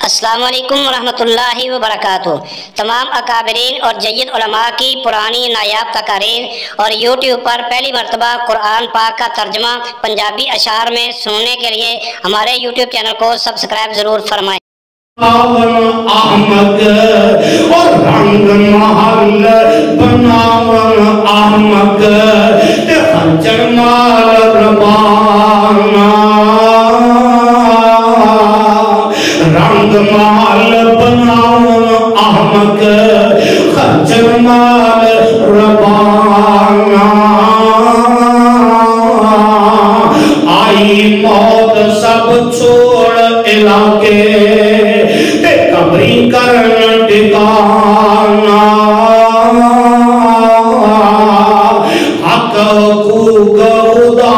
السلام علیکم ورحمۃ اللہ وبرکاتہ۔ تمام اکابرین اور جید علماء کی پرانی نایاب تقاریر اور یوٹیوب پر پہلی مرتبہ قرآن پاک کا ترجمہ پنجابی اشعار میں سننے کے لیے ہمارے یوٹیوب چینل کو سبسکرائب ضرور فرمائیں۔ احمد اور رنگ محل بناون احمد تے خنجر مال ربانا رنگ محل بناون احمد خنجر مال ربانا آئی موت سب چھوڑ علاقے قبری کرن ٹکانا حق حقوق خدا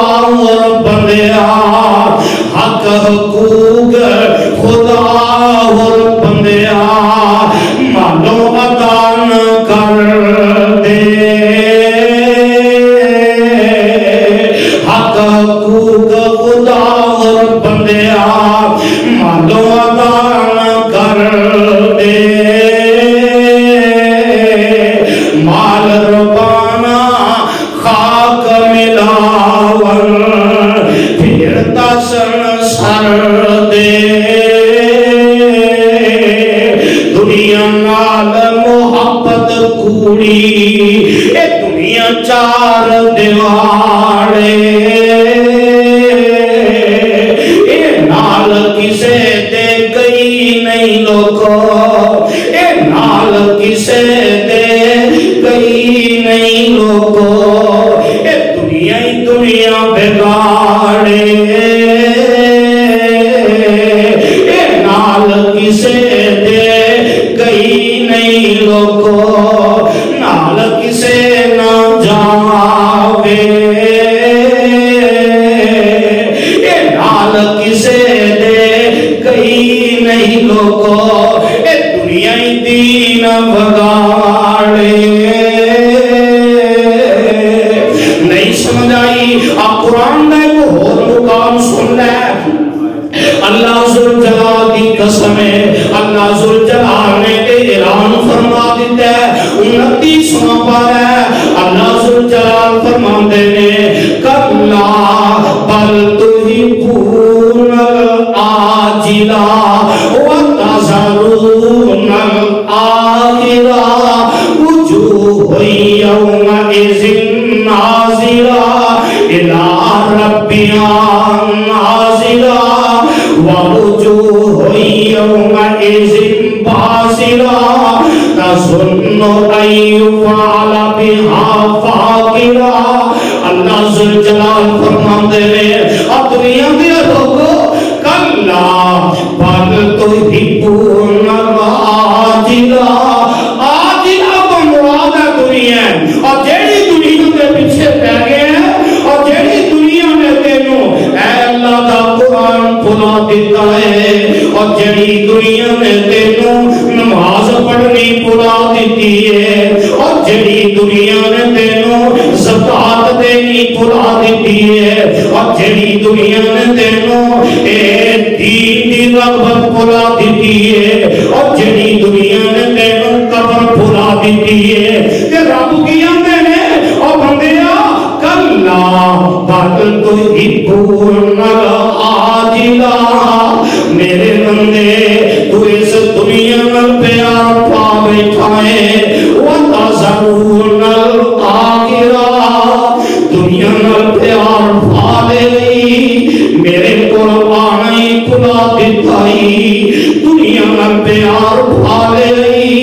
اور بندیا حق حقوق خدا اور بندیا مانو ادان کر دے حق حقوق خدا اور بندیا مانو ادان کر دے مال ربانا خاک ملاون پھرتا سنسار دے دنیا نال محبت کوڑی اے دنیا چار دیوارے اے نال کسے دے گئی نہیں لوگو اے نال کسے دے گئی نہیں لوگو اے دنیا ہی دنیا بگاڑے اے نال کسے دے گئی نہیں لوگو نال کسے نہ جاوے اے نال کسے دے گئی نہیں لوگو اے دنیا ہی دین بگاڑے نہیں سمجھائی آپ قرآن میں وہ اور مقام سن لے اللہ ذوالجلال کی قسم ہے اللہ ذوالجلال نے اعلان فرما دیتا ہے 29واں پارہ ہے اللہ ذوالجلال فرماتے ہیں کلا بل تحبون العاجلہ وتذرون الآخرہ وجوہ یومئذ ناظرہ الی ربہا ناظرہ ووجوہ یومئذ باسرہ تظن ان یفعل بہا فاقرہ اللہ ذوالجلال فرماتے ہیں اب دنیا دیا لوگو کلا بل تحبون العاجلہ عاجلہ کو مراد ہے دنیا اور جیڑی دنیا کے پیچھے پہ گئے ہیں اور جیڑی دنیا نے تینوں اے اللہ دا قرآن بھلا دیتا ہے اور جیڑی دنیا نے تینوں نماز پڑھنی بھلا دیتی ہے اور جیڑی دنیا نے تینوں زکات دینی بھلا دیتی ہے اور جیڑی دنیا نے تینوں دین دی رغبت بھلا دیتی ہے اور جیڑی دنیا نے تینوں قبر بھلا دیتی ہے کہ رب کیا میں نے اور بندیا کلا بل تحبون العاجلہ میرے بندے تو اس دنیا میں پیار پا بیٹھا ہے وتذرون الآخرہ دنیا میں پیار پا لے گئی میرے قرآن ہی بھلا دیتا ہی دنیا میں پیار پا لے گئی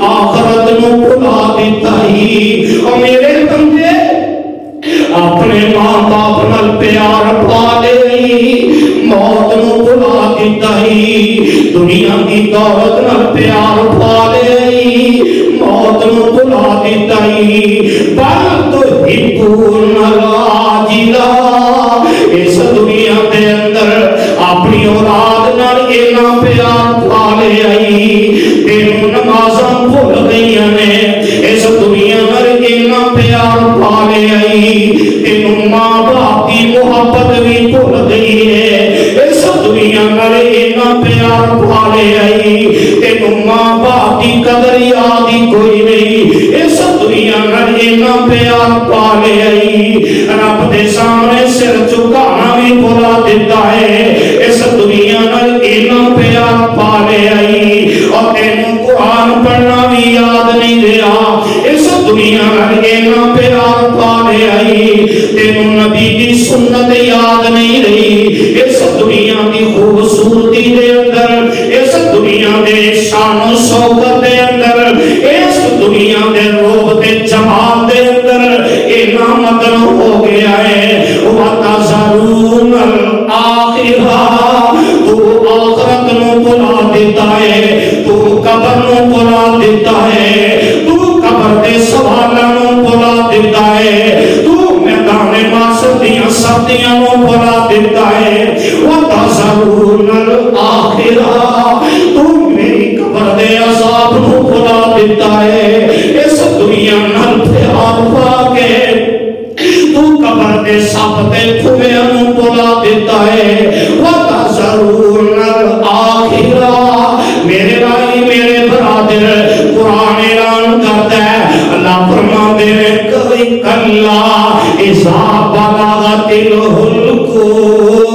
آخرت میں بھلا دیتا ہی اور میرے بندے اپنے ماں باپ نال پیار پا لے موت نو بھلا دیتا ہی دنیا کی دولت نال پیار پا لے موت نو بھلا دیتا ہی بل تحبون العاجلہ اس دنیا دے اندر اپنی اولاد نال اینا پیار پا لے تینوں نمازاں بھول گئیاں نے اس دنیا نال اینا پیار پا لے تینوں ماں باپ کی محبت بھی بھول گئی ہے اس دنیا نال اینا پیار پالے آئی تینوں ماں باپ دی قدر یاد ہی کوئی نہیں اس دنیا نال اینا پیار پالے آئی رب دے سامنے سر چکانا بھی بھلا دیتا ہے اس دنیا نال اینا پیار پالے آئی اور تینوں قرآن پڑھنا بھی یاد نہیں رہا اس دنیا نال اینا پیار پالے آئی تینوں نبی دی سنت یاد نہیں رہی اس دنیا دی خوبصورتی دے اندر اس دنیا دے شان و شوکت دے اندر اس دنیا دے روب دے جمال دے اندر اینا مدن ہو گیا ہے وَتَذَرُونَ الْآخِرَةَ تو آخرت نو بلا دیتا ہے تو قبر نو بلا دیتا ہے تو قبر دے سوالوں بلا دیتا ہے تو میدان معاشر دیاں سردیاں نو بلا دیتا ہے وَتَذَرُونَ الْآخِرَةَ تو میری قبر دے عذاب نو بلا دیتا ہے اس دنیا نال پیار پا کے تو قبر دے سب دے کھوئے نو بلا دیتا ہے وَتَذَرُونَ الْآخِرَةَ میرے بھائی میرے برادر قرآن اعلان کرتا ہے اللہ فرماتے ہیں کلا اذا بلغت الحلقوم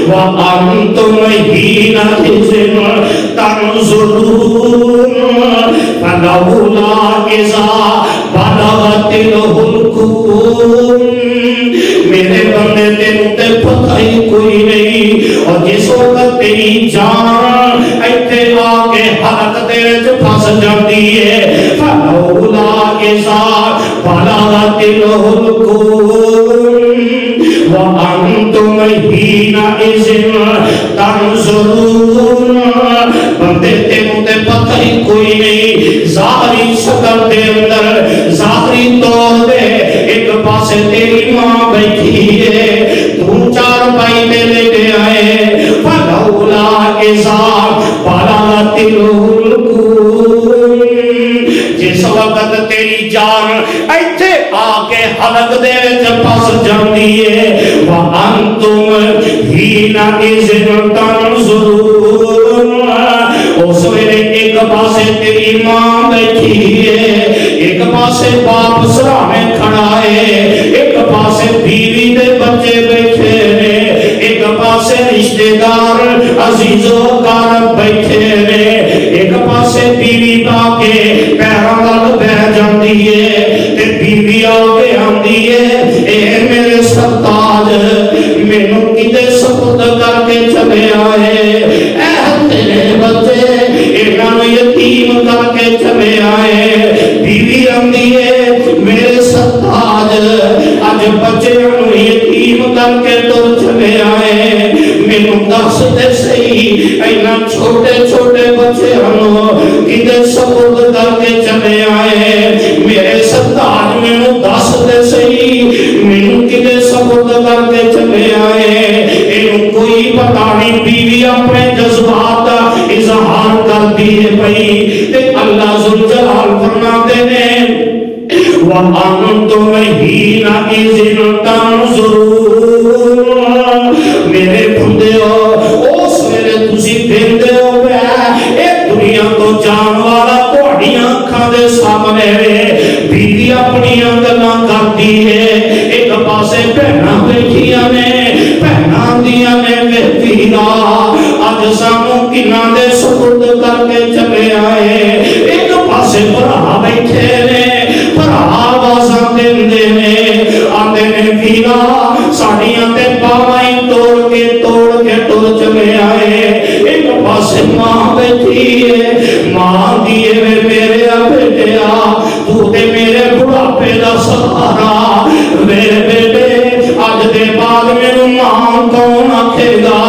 وَأَنْتُمْ حِينَئِذٍ تَنْظُرُونَ فَلَوْلَا إِذَا بَلَغَتِ الْحُلْقُومَ میرے بندے تینوں تے پتہ ہی کوئی نہیں اور جس وقت تیری جان ایتھے آ کے حلق دے وچ پھس جاندی ہے فَلَوْلَا إِذَا بَلَغَتِ الْحُلْقُومَ وَأَنْتُمْ حِينَئِذٍ تَنْظُرُونَ بندے تینوں تے پتہ ہی کوئی نہیں ظاہری شکل دے اندر ظاہری طور دے ایک پاسے تیری ماں بیٹھی ہے تو چار بھائی دے لے کے آئے فَلَوْلَا إِذَا بَلَغَتِ الْحُلْقُومَ جس وقت تیری جان ایتھے آ کے حلق دے وچ پھس جاندی ہے وَأَنْتُمْ حِينَئِذٍ تَنْظُرُونَ اس ویلے ایک پاسے تیری ماں بیٹھی ہے ایک پاسے باپ سرانے کھڑا ہے ایک پاسے بیوی دے بچے بیٹھے ہیں ایک پاسے رشتہ دار عزیز و اقارب بیٹھے ہیں ایک پاسے بیوی با کے پیراں نال بیٹھ جاندی ہے تے بیوی آگے آندی ہے اے میرے سرتاج مینوں کدے سپرد کر کے چلے آئے اے تیرے بچے انہاں یتیم کر کے چلے آئے بیوی آندی ہے میرے سرتاج اج بچے یتیم کر کے تو چلے آئے مینوں دس دے صحیح انہاں چھوٹے چھوٹے بچے کدے سپرد کر کے چلے آئے میرے سرتاج مینوں دس دے صحیح مینوں کدے سپرد کر کے چلے آئے اینوں کوئی پتہ نہیں بیوی اپنے جذبات کا اظہار کرتی ہے بھئی تے اللہ ذوالجلال فرماتے ہیں وَأَنْتُمْ حِينَئِذٍ تَنْظُرُونَ میرے بندے ہو اس میرے تسی بندے ہو اے دنیا تو جان والا تہاڈیاں اکھاں دے سامنے بیوی اپنی گلاں کرتی ہے ایک پاسے بہناں بیٹھیاں نے بہناں دیاں نے ویلا اج سانوں کناں دے سپرد کر کے چلے آئے ایک پاسے بھرا بیٹھے نے آوازاں دیندے نے آندے نے ویلا ساڈیاں تے باواں توڑ کے ٹر چلے آئے ایک پاسے ماں بیٹھی ہے ماں دیے میرے بیٹیا تو تے میرے بڑھاپے دا سہارا میرے بیٹے اج دے بعد مینوں ماں کون آکھے گا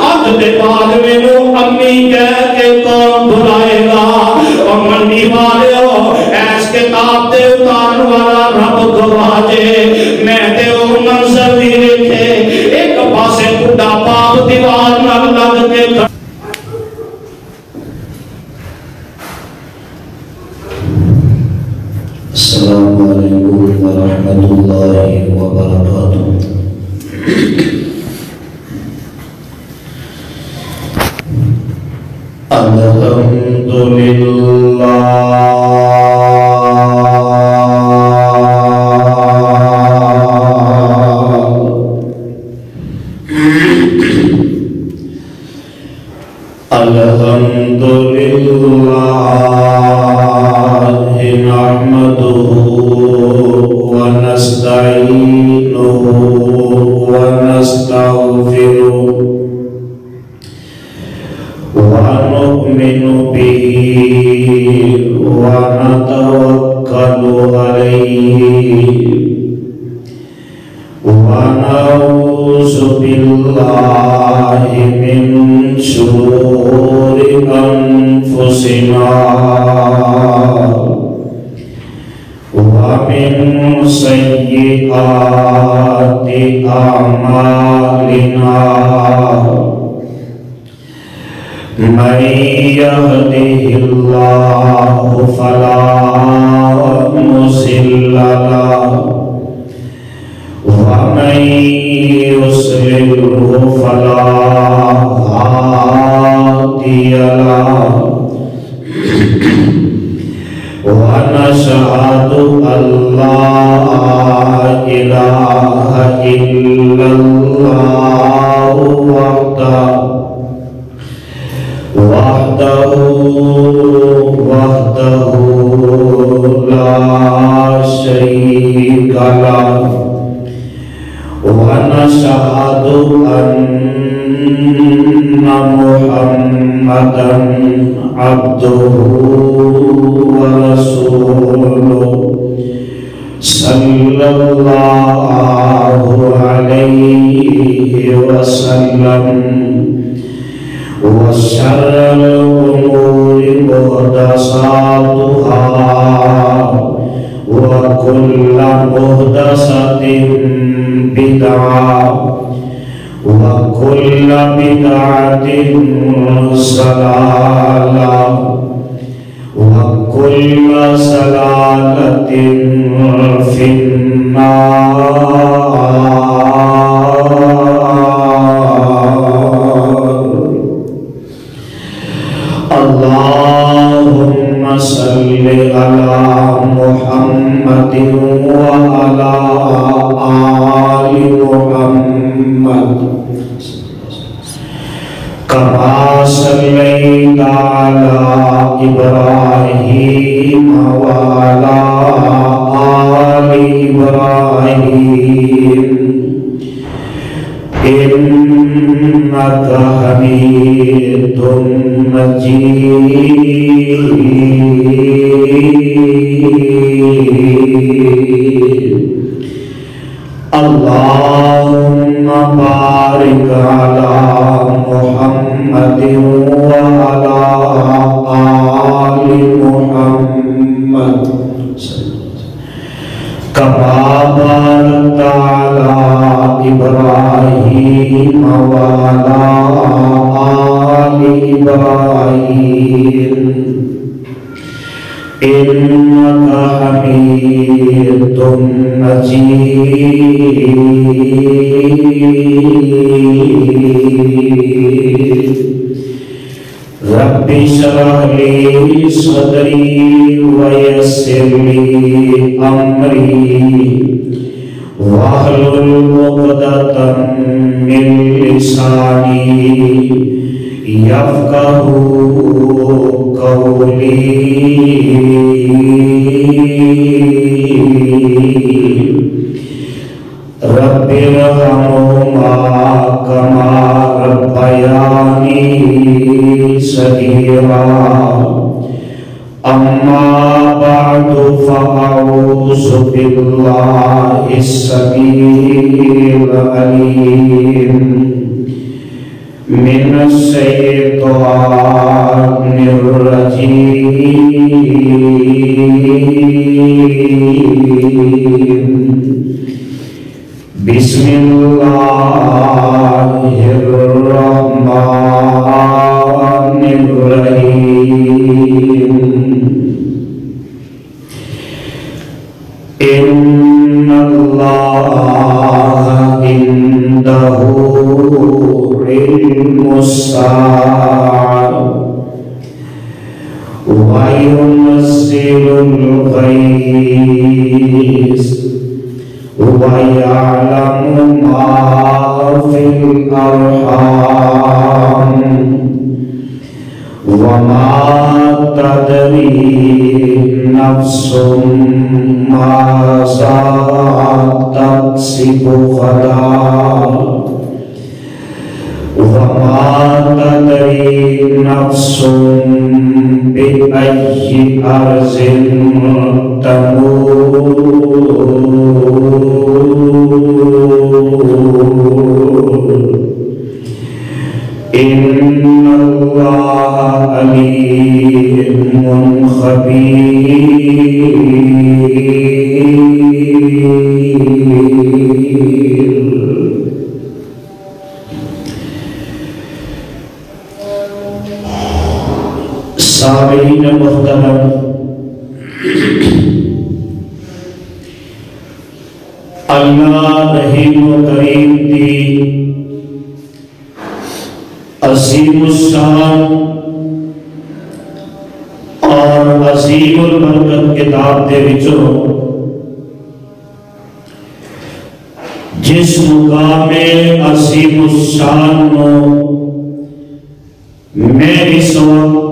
اج دے بعد مینوں امی کہہ کے کون بلائے گا اور منڈی والے ہو ایس کتاب دے اتارن والا رب گواجے میں تے او منظر بھی دیکھے ایک پاسے بڑھا باپ دیوار نال لگ کے السلام علیکم ورحمۃ اللہ وبرکاتہ الغيث ويعلم ما في الأرحام وما تدري نفس ماذا تكسب غدا وما تدري نفس بأي أرض تموت إن الله عليم خبير. سامعین محترم، اللہ رحیم و کریم دی عظیم الشان اور عظیم البرکت کتاب دے وچوں جس مقام عظیم الشان نو میں اس وقت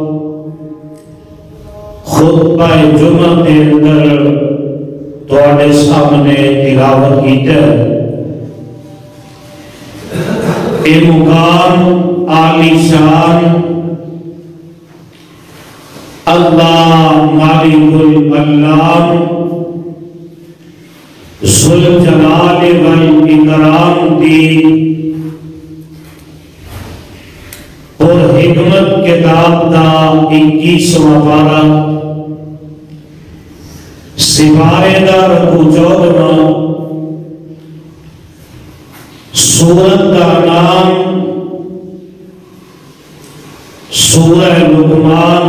خطبہ جمعہ کے اندر تواڈے سامنے تلاوت کیتا ہے، اے مقام عالی شان اللہ مالک الانام ذوالجلال والاکرام دی اور حکمت کتاب دا 21واں پارہ سپارے دا رکو 14واں سورت کا نام سورہ لقمان،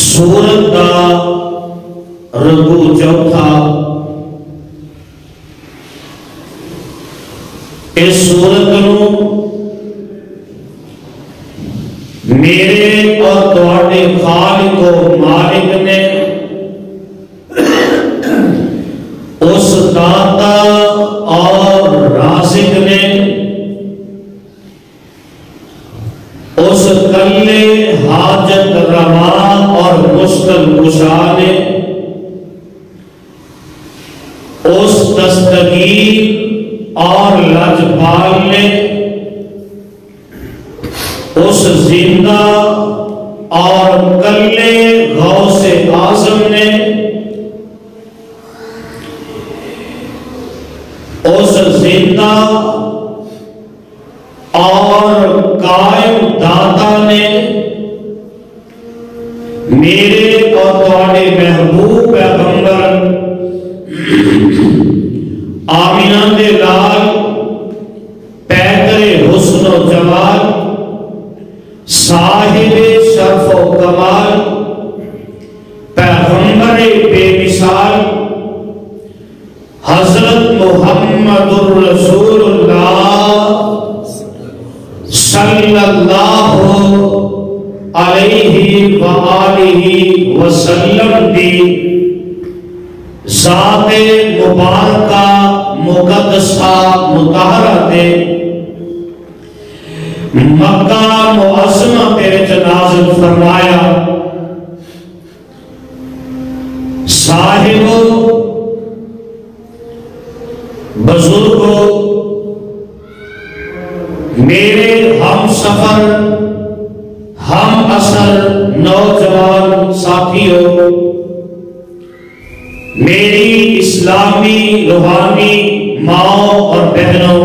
سورت کا رکو 4. اس سورت نو میرے اور تواڈے خالق و مالک نے اس داتا اور رازق نے اس کلے حاجت روا اور مشکل کشا نے اس دستگیر اور لاجپال نے اس زندہ اور کلے غوث اعظم نے اس زندہ اور قائم داتا نے میرے اور تواڈے محبوب پیغمبر آمینہ دے لال پیکر حسن و جمال صاحب شرف و کمال پیغمبر بے مثال حضرت محمد الرسول اللہ صلی اللہ علیہ وآلہ وسلم دی ذات مبارکہ مقدسہ مطہرہ دے مکہ معظمہ تیرے نازل فرمایا. صاحبو، بزرگو، میرے ہم سفر ہم اثر نوجوان ساتھیوں، میری اسلامی روحانی ماں اور بہنوں،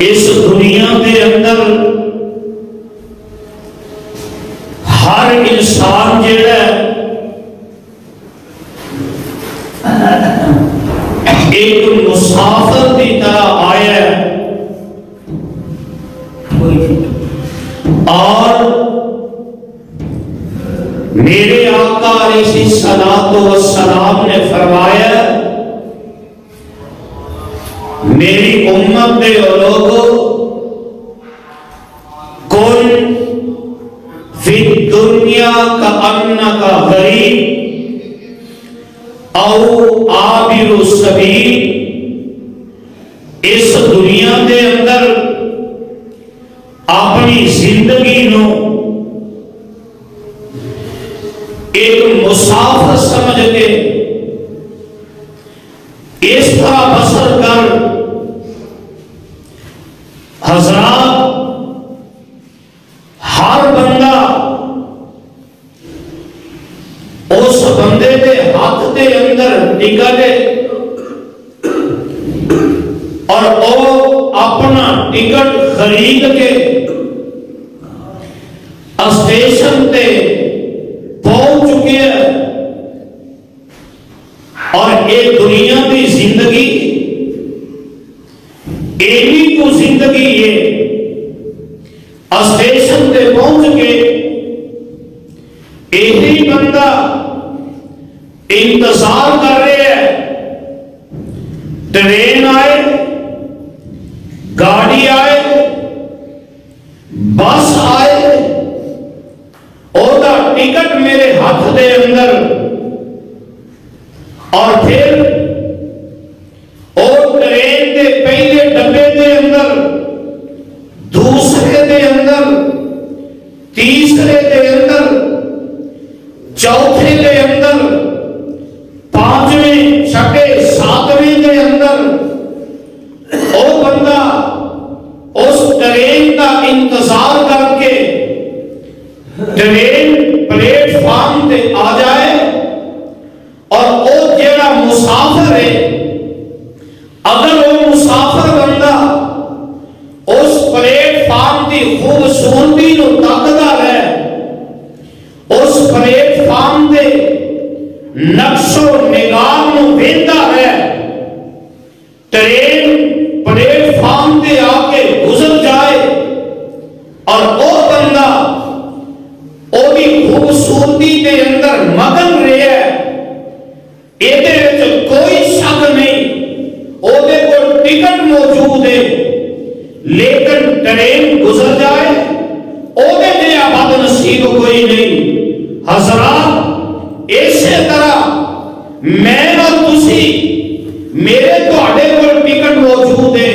اس دنیا کے اندر ہر انسان جڑا ایک مسافر کی طرح آیا ہے اور میرے آقا علیہ الصلوۃ والسلام نے فرمایا میری امت دے لوگو کل دنیا کأنک غریب او عابر السبیل، اس دنیا دے اندر اپنی زندگی نو ایک مسافر سمجھ کے اس طرح بسر کر۔ حضرات، ہر بندہ اس بندے دے ہاتھ دے اندر ٹکٹ اور وہ اپنا ٹکٹ خرید کے اسٹیشن تے پہنچ چکے ہیں، اور ایک دنیا کی زندگی ایوی کو زندگی ہے، اسٹیشن تے پہنچ کے ایہی بندہ انتظار کر رہے ہیں ٹرین آئے، گاڑی آئے، بس آئے، اوہ ٹکٹ میرے ہاتھ دے اندر، اور پھر اور ٹرین دے پہلے ڈبے دے اندر، دوسرے دے اندر، تیسرے دے اندر، چوتھے دے اندر، پانچویں، چھٹے، ساتویں دے اندر او بندہ اس ٹرین کا انتظار کر کے ٹرین پلیٹ فارم تے آ جائے، اور او جیڑا مسافر ہے، اگر وہ مسافر بندہ اس پلیٹ فارم کی خوبصورتی نو تکدا ہے، اس پلیٹ فارم دے نقش و نگار نو ویندا ہے، ٹرین پلیٹ فارم تے آ کے گزر جائے، اور او بندہ او دی خوبصورتی دے اندر مگن رہے ہے، ایدے وچ کوئی شک نہیں، او دے کو ٹکٹ موجود ہے، لیکن ٹرین گزر جائے، او دے جیا بد نصیب کوئی نہیں۔ حضرات، اسی طرح میں اور تسی، میرے تواڈے کول ٹکٹ موجود ہے،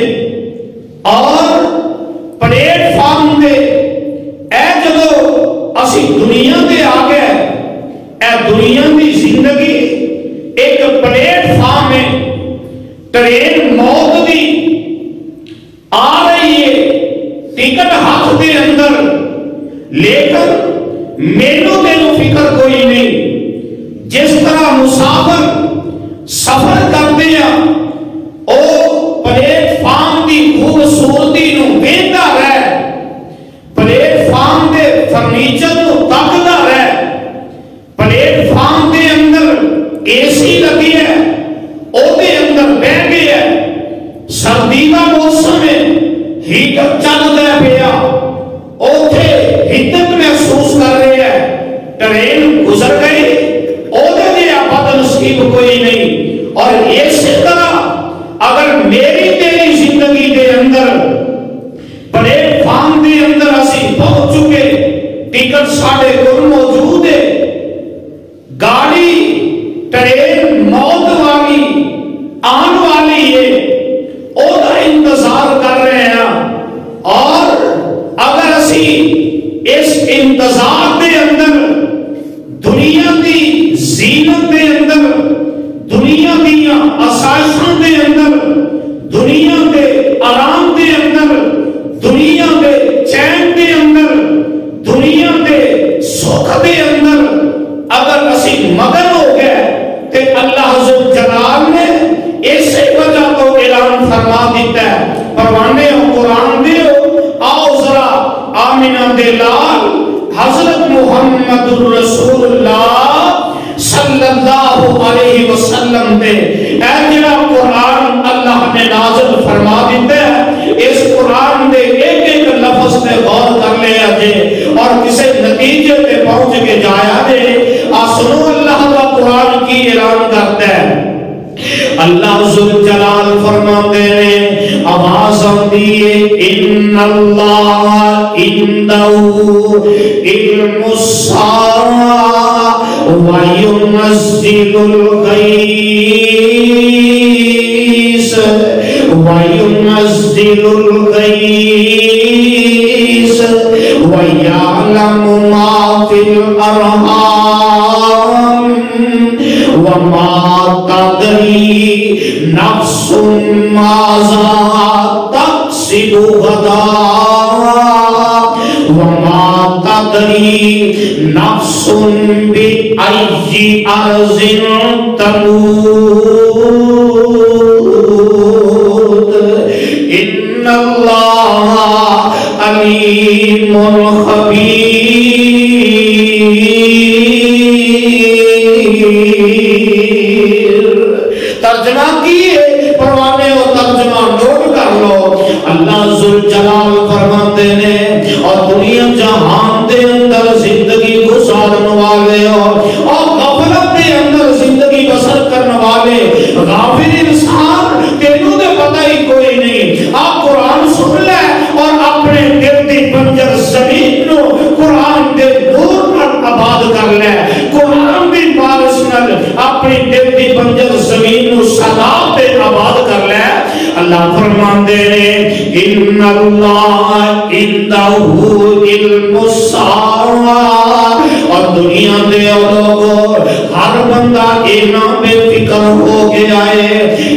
اور پلیٹ فارم دے اے جدو اسی دنیا دے آ گئے، اے دنیا دی زندگی ایک پلیٹ فارم ہے، ٹرین موت دی آ رہی ہے ٹکٹ ہاتھ دے اندر، لیکن مینوں فکر کوئی نہیں۔ جس طرح مسافر سفر کرتے ہیں، او پلیٹ فارم کی خوبصورتی نو ویندا رہے، پلیٹ فارم دے فرنیچر نو تکدا رہے، پلیٹ فارم دے اندر اے سی لگی ہے، او دے اندر بیٹھ گیا، سردی کا موسم ہے، ہیٹر چلدا پیا، اوتھے حدت محسوس کر رہے ہیں، ٹرین گزر گئی، او دے دیا بد نصیب کوئی نہیں۔ اور اسی طرح اگر میری تیری زندگی دے اندر پلیٹ فارم دے اندر اسی پہنچ چکے، ٹکٹ ساڑے کول موجود ہے، گاڑی ٹرین موت والی آن والی ہے، او دا انتظار کر رہے ہیں، اور اگر اسی اس انتظار دے اندر دنیا دی زینت دے اندر، دنیا دیا آسائشاں دے اندر، دنیا دے آرام دے اندر، دنیا دے چین دے اندر، دنیا دے سکھ دے اندر اگر اسی مگن ہو گئے، تے اللہ ذو جلال نے اسی وجہ کو اعلان فرما دیتا ہے، پروانے ہو قرآن دے ہو، آؤ ذرا آمینہ دے لال حضرت محمد الرسول اللہ صلی اللہ علیہ وسلم دے اے جڑا قرآن اللہ نے نازل فرما دیتا ہے، اس قرآن دے ایک ایک لفظ تے غور کر لیا جے، اور کسے نتیجے تے پہنچ کے جایا جے۔ آسنو اللہ کا قرآن کی اعلان کرتا ہے، اللہ ذوالجلال فرماتے ہیں، آواز آتی ہے، ان اللہ عند علم الساعة وينزل الغيث ويعلم ما في الأرحام وما تدري نفس ماذا تكسب غدا وما تدري نفس بأي أرض تموت إن الله عليم خبير. ترجمہ کیے پروانے اور ترجمہ نوٹ کر لو. اللہ ذوالجلال فرماتے ہیں اور دنیا جہان دے اندر زندگی گزارن والے اور غفلت دے اندر زندگی بسر کرنے والے غافل انسان تینوں دے پتہ ہی کوئی نہیں. آپ قرآن سن لے اور اپنے دل دی بنجر زمین نو قرآن دے نور نال آباد کر لے. قرآن دی بارش نال اپنی دل دی بنجر زمین نو ساداب تے آباد کر لے. اللہ فرماندے نے ان اللہ عنده علم الساعة اور دنیا دے لوگوں ہر بندہ اینا بے فکر ہو گیا ہے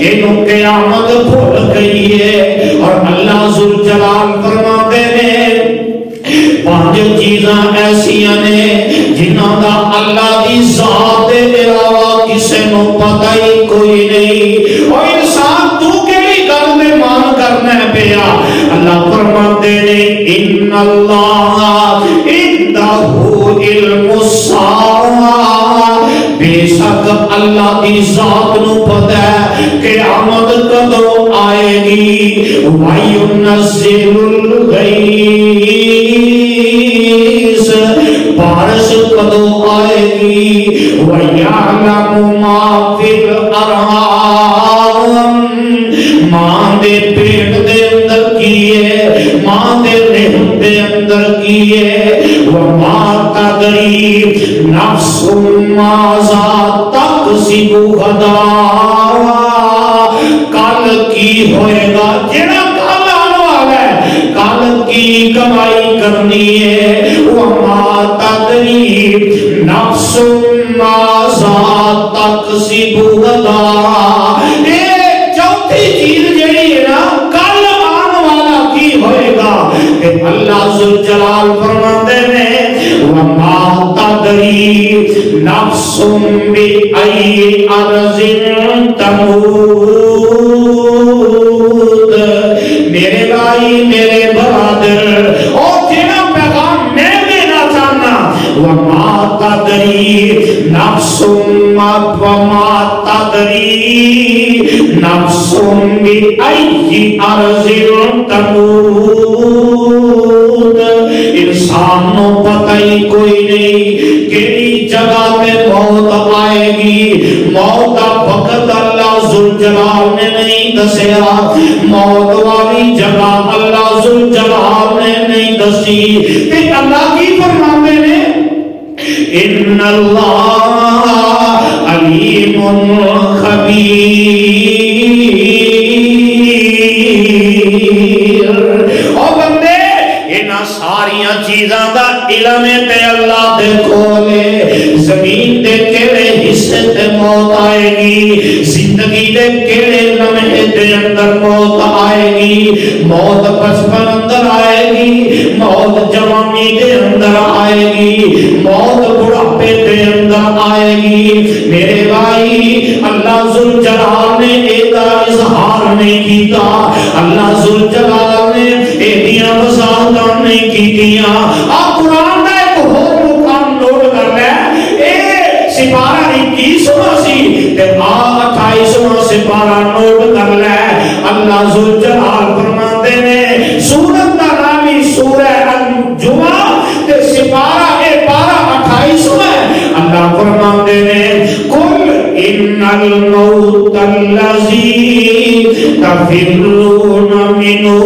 انہوں قیامت بھول گئی ہے. اور اللہ ذوالجلال فرماتے ہیں پانچ چیزاں ایسیاں نے جنہاں دا اللہ دی ذات دے علاوہ کسے نو پتہ ہی کوئی نہیں. اور انسان تو کیڑی گل میں مان کرنا ہے پیا. اللہ فرماتے ہیں ان اللہ عنده علم الساعة بے شک اللہ کی ذات نو پتہ ہے قیامت کدوں آئے گی. وَيُنَزِّلُ الْغَيْثَ بارش کدوں آئے گی. وَيَعْلَمُ مَا فِي الْأَرْحَامِ ماں دے پیٹ دے اندر کیے ماں دے رحم دے اندر کیے. وَمَا تَدْرِي نَفْسٌ مَاذَا تَكْسِبُ غَدًا کل کی ہوئے گا جڑا کل آنے والا ہے کل کی کمائی کرنی ہے. وَمَا تَدْرِي نَفْسٌ مَاذَا تَكْسِبُ غَدًا چیز جڑی ہے نا کل آنے والا کی ہوئے گا. اللہ ذوالجلال فرماتے ہیں وَمَا تَدْرِي نَفْسٌ بِأَيِّ أَرْضٍ تَمُوتُ. میرے بھائی میرے برادر اور جنہ پیغام میں دینا چاہنا وَمَا تَدْرِي نَفْسٌ وَمَا تَدْرِي نفس بأي أرض تموت. انسان نو پتہ ہی کوئی نہیں کیڑی جگہ پہ موت آئے گی. موت کا وقت اللہ ذوالجلال نے نہیں دسیا. موت والی جگہ اللہ ذوالجلال نے نہیں دسی. تے اللہ کی فرماتے ہیں ان اللہ علیم خبیر. او بندے انہاں ساریاں چیزاں دا علم تے اللہ دے کولے. زمین دے کیڑے حصے تے موت آئے گی زندگی دے کیڑے لمحے دے اندر موت آئے گی. موت بچپن اندر آئے گی موت جوانی دے اندر آئے گی موت بڑھاپے دے اندر آئے گی. میرے بھائی اللہ ذوالجلال نے ایدہ اظہار نہیں کیتا. اللہ ذوالجلال نے ایدیاں وضاحتاں نہیں کیتیاں. آپ قرآن دا ایک اور مقام نوٹ کر لیں. اے سپارہ 21واں سی تے 28واں سپارہ نوٹ کر لیں. اللہ ذوالجلال فرماتے ہیں سورت دا نامی سورہ الجمعہ تے سپارہ اے پارہ 28واں. اللہ فرماتے ہیں قل ان الموت الذی تفرون منه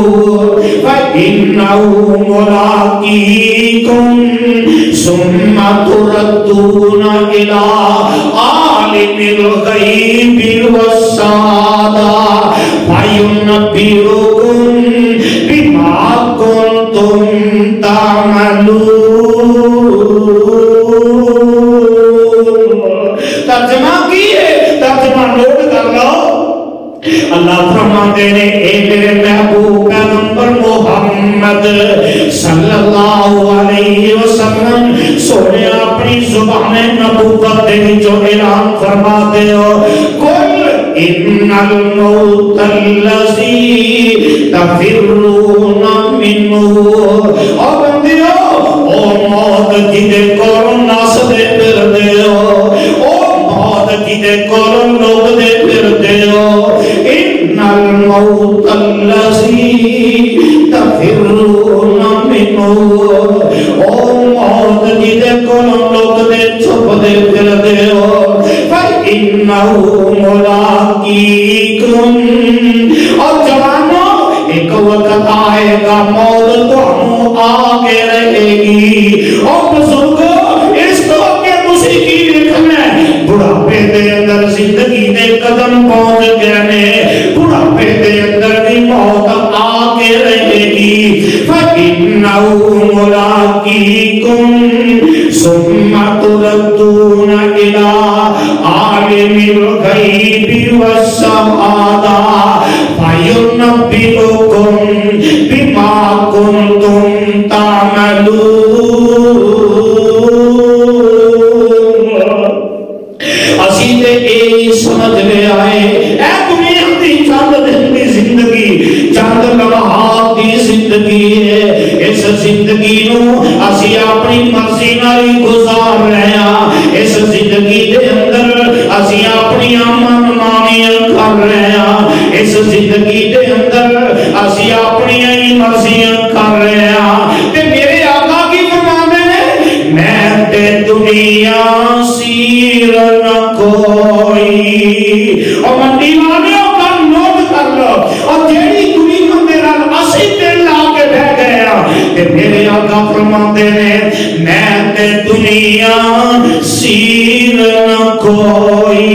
فإنه ملاقيكم ثم تردون إلى عالم الغيب والشهادة فينبئكم بما كنتم تعملون. ترجمہ کیے، ترجمہ نوٹ کر لو. اللہ فرماتے ہیں اے میرے محبوب پیغمبر محمد صلی اللہ علیہ وسلم سونے اپنی زبان نبوت دے جو اعلان فرماتے ہو قل ان الموت الذی تفرون منہ. او بندیو او موت جدے کو ناس دے پھر دے ہو، او موت جدے کو لوگ دے پھر دے ہو. ان الموت الذی تفرون منہ، او موت جدے کو لوگ دے چھپ دے پھر دے ہو. فَإِنَّهُ مُلَاقِيكُمْ. اور جوانوں ایک وقت آئے گا موت تمہیں آگے رہے گی. اور بزرگوں اس کو کہ موسیقی لکھنے بڑھاپے دے اندر زندگی دے قدم پہنچ گئے نے، بڑھاپے دے اندر بھی موت آگے رہے گی. فَإِنَّهُ مُلَاقِيكُمْ ثُمَّ تُرَدُّونَ إِلَى عَالِمِ الْغَيْبِ وَالشَّهَادَةِ فَيُنَبِّئُكُم بِمَا كُنتُمْ تَعْمَلُونَ. اسی تے اے سمجھ لے آئے اے دنیا دی چند دن دی زندگی، چند لمحات دی زندگی ہے. اس زندگی نو اسی اپنی مرضی نال گزار رہے ہاں. اس زندگی دے اندر اسی اپنی من مانیاں کر رہے ہاں. اس زندگی دے اندر اسی اپنی مرضیاں کر رہے ہاں. تے میرے آقا کی فرماندے نے میں تے دنیا سیر نہ کوئی. اور من دیوانیوں کا نوٹ کر لو. اور جیڑی دنیا میرا اسی دل لا کے بہ گیا کہ میرے آقا فرماتے ہیں میں تے دنیا سیر نہ کوئی.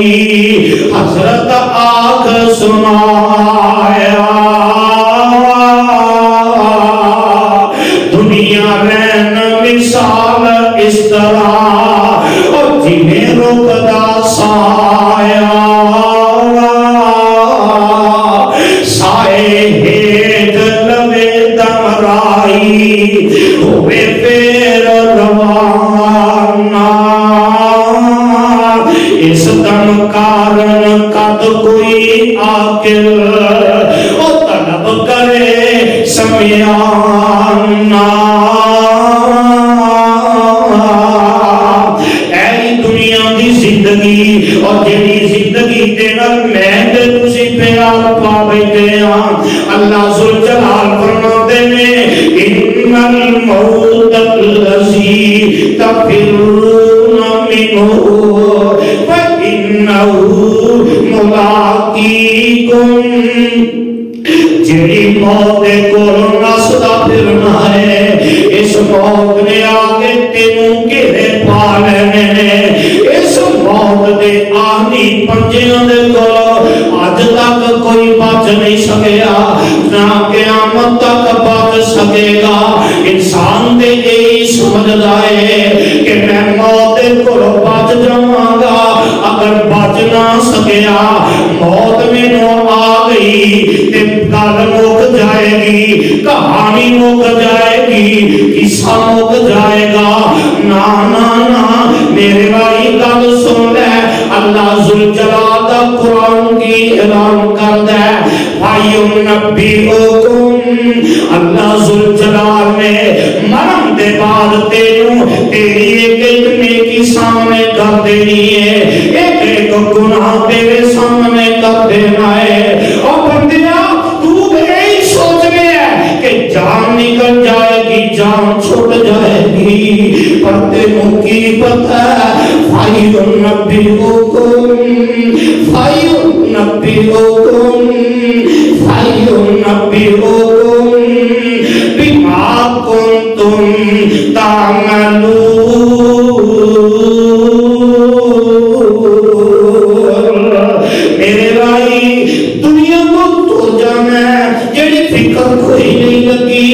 حضرت آگ سنایا دنیا رہن مثال اس طرح اور جنہیں رکدا سایہ سائے ہیٹ لوے دمرائی ہوئے پیر روانہ. اس دم کارن قد کوئی آکل او طلب کرے سمیانہ. اے دنیا دی زندگی اور جیڑی زندگی دینا میں دے تسی پیار پا بیٹھے ہاں. اللہ ذوالجلال فرماتے ہیں ان الموت الذی تفرون منہ فإنه ملاقیکم. جیڑی موت کو نسدا پھرنا ہے اس موت نے آگے تینوں گھیرے پا لینے نے. اس موت دے آنی پنجیاں دے کو آج تک کوئی بچ نہیں سکیا نہ قیامت تک بچ سکے گا. انسان دے یہی سمجھ جائے کہ میں موت کو بچ جاؤں گا. اگر بچ نہ سکیا موت میں نو آ گئی تے گل مک جائے گی، کہانی مک جائے گی، قصہ مک جائے گا. نا نا نا میرے بھائی گل سن لے. اللہ ذوالجلال دا قرآن کی اعلان کردا ہے فَيُنَبِّئُكُم. اللہ ذوالجلال نے مرن دے بعد تینوں تیری ایک ایک نیکی سامنے کر دینی ہے، ایک ایک گناہ تیرے سامنے کر دینا ہے. اور بندیا تو یہی سوچ میں ہے کہ جان نکل جائے گی، جان چھوٹ جائے گی، پر تینوں کی پتہ ہے فَيُنَبِّئُكُم فَيُنَبِّئُكُم بِمَا كُنتُمْ تَعْمَلُونَ۔ میرے بھائی دنیا کو تو جانا ہے، جڑی فکر کوئی نہیں لگی،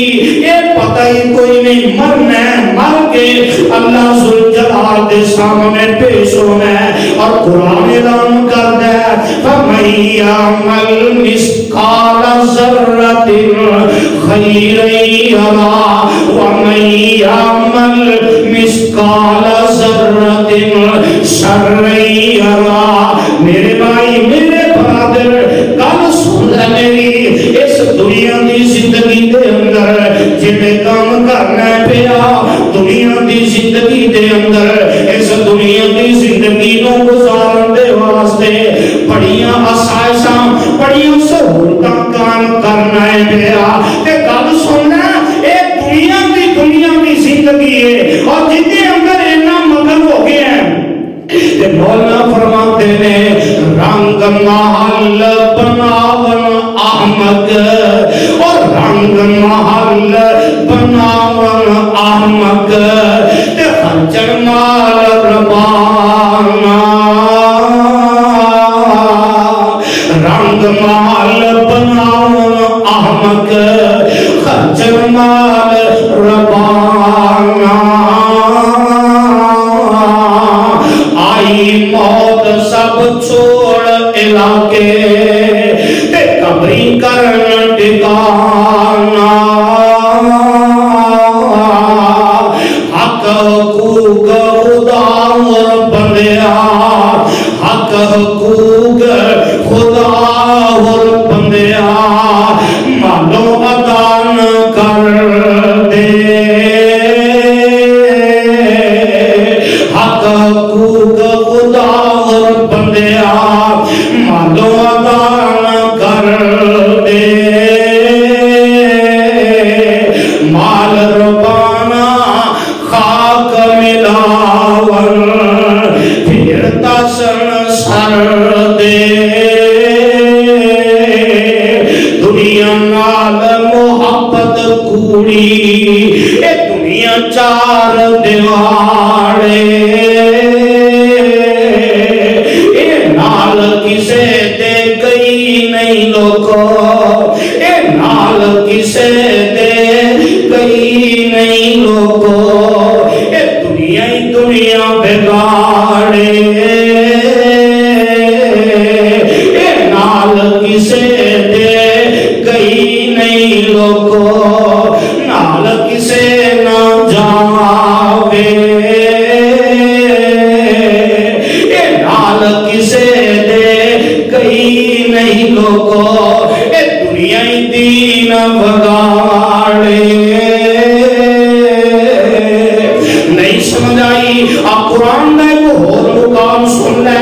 یہ پتہ ہی کوئی نہیں، مرنا ہے، مر کے اللہ ذوالجلال دے سامنے پیش ہونا ہے، اور قرآن اعلان کرتا ہے فَمَن يَعْمَلْ مِثْقَالَ ذَرَّةٍ خَيْرًا يَرَهُ وَمَن يَعْمَلْ مِثْقَالَ ذَرَّةٍ شَرًّا يَرَهُ۔ میرے بھائی میرے برادر گل سن لے میری، اس دنیا دی زندگی دے اندر جڑے کام کرنا پیا، دنیا دی زندگی دے اندر اس دنیا دی زندگی نو گزارن دے واسطے بڑیاں آسائشاں بڑیاں سہولتاں کام کرنا پیا، تے گل سننا اے دنیا دی زندگی ہے، اور جن کے اندر اتنا مگن ہو گیا ہے کہ مولانا فرماتے ہیں رنگ محل بناون احمد، اور رنگ محل بناون احمد تے خرچن مال ربانا، رنگ محل بناون احمد خرچن مال ربانا، آئی موت سب چھوڑ علاقے تے قبری کرن ٹکانا، حق حقوق خدا اور بندیا، حق حقوق خدا اور بندیا مالو ادان کر دے، حق حقوق خدا اور بندیا مالو ادان کر دے، مال ربانا خاک ملاون پھرتا سر دے، دنیا نال محبت کوڑی اے دنیا چار دیوارے، اے نال کسے دے گئی نہیں لوگو، اے نال کسے دے گئی نہیں لوگو، اے دنیا ہی دنیا بگاڑے، اے نال کسے دے گئی نہیں لوگو، نال کسے نہ جاوے، اے نال کسے دے گئی نہیں لوگو، اے دنیا ہی دین بگاڑے۔ نہیں سمجھائی آپ قرآن میں ایک اور مقام سن لے،